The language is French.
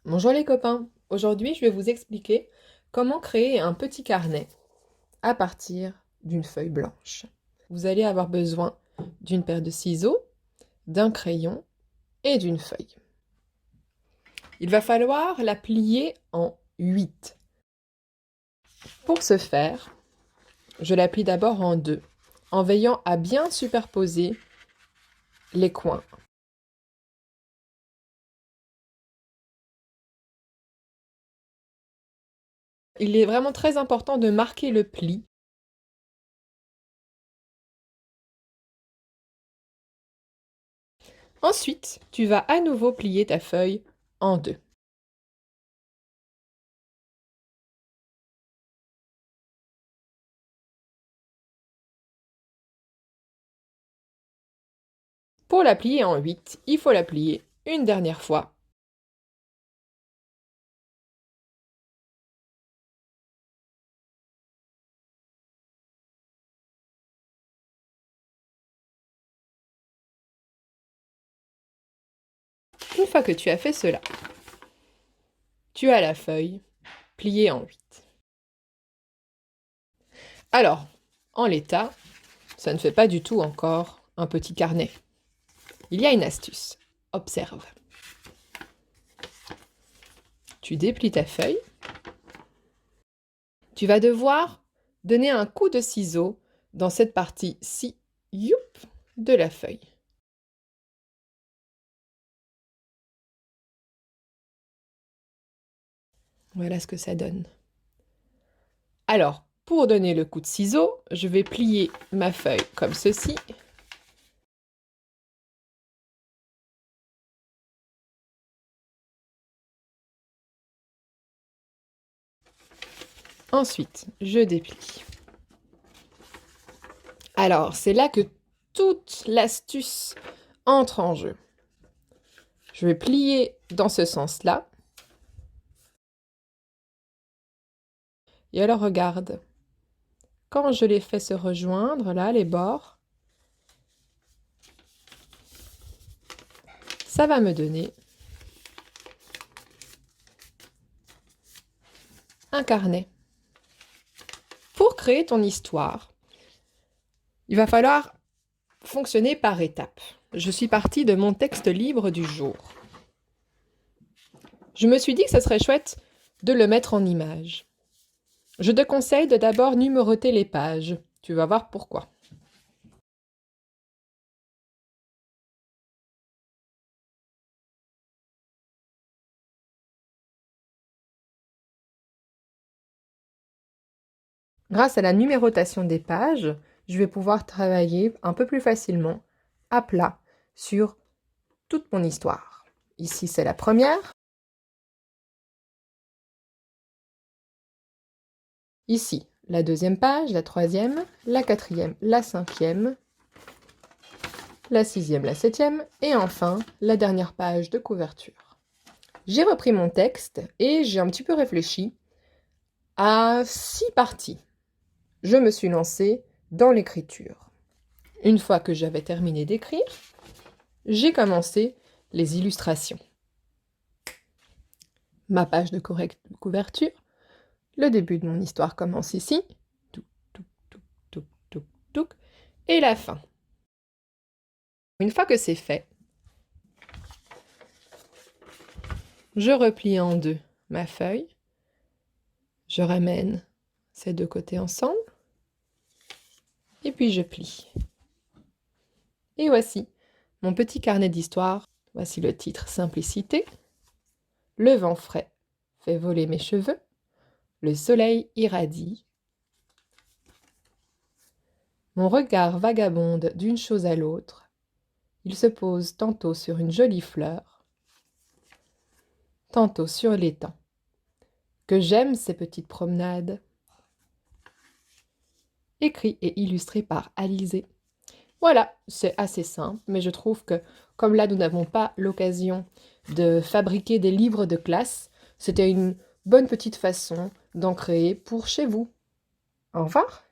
Bonjour les copains, aujourd'hui je vais vous expliquer comment créer un petit carnet à partir d'une feuille blanche. Vous allez avoir besoin d'une paire de ciseaux, d'un crayon et d'une feuille. Il va falloir la plier en 8. Pour ce faire, je la plie d'abord en 2, en veillant à bien superposer les coins. Il est vraiment très important de marquer le pli. Ensuite, tu vas à nouveau plier ta feuille en 2. Pour la plier en 8, il faut la plier une dernière fois. Une fois que tu as fait cela, tu as la feuille pliée en 8. Alors, en l'état, ça ne fait pas du tout encore un petit carnet. Il y a une astuce. Observe. Tu déplies ta feuille. Tu vas devoir donner un coup de ciseau dans cette partie-ci, youp, de la feuille. Voilà ce que ça donne. Alors, pour donner le coup de ciseau, je vais plier ma feuille comme ceci. Ensuite, je déplie. Alors, c'est là que toute l'astuce entre en jeu. Je vais plier dans ce sens-là. Et alors, regarde. Quand je les fais se rejoindre, là, les bords, ça va me donner un carnet. Pour créer ton histoire, il va falloir fonctionner par étapes. Je suis partie de mon texte libre du jour. Je me suis dit que ça serait chouette de le mettre en image. Je te conseille de d'abord numéroter les pages. Tu vas voir pourquoi. Grâce à la numérotation des pages, je vais pouvoir travailler un peu plus facilement à plat sur toute mon histoire. Ici, c'est la première. Ici, la deuxième page, la troisième, la quatrième, la cinquième, la sixième, la septième et enfin la dernière page de couverture. J'ai repris mon texte et j'ai un petit peu réfléchi à 6 parties. Je me suis lancée dans l'écriture. Une fois que j'avais terminé d'écrire, j'ai commencé les illustrations. Ma page de couverture, le début de mon histoire commence ici, touc, touc, touc, touc, touc, touc, et la fin. Une fois que c'est fait, je replie en 2 ma feuille, je ramène ces 2 côtés ensemble, et puis je plie. Et voici mon petit carnet d'histoire. Voici le titre Simplicité. Le vent frais fait voler mes cheveux. Le soleil irradie. Mon regard vagabonde d'une chose à l'autre. Il se pose tantôt sur une jolie fleur, tantôt sur l'étang. Que j'aime ces petites promenades. Écrit et illustré par Alizé. Voilà, c'est assez simple, mais je trouve que comme là nous n'avons pas l'occasion de fabriquer des livres de classe, c'était une bonne petite façon d'en créer pour chez vous. Au revoir!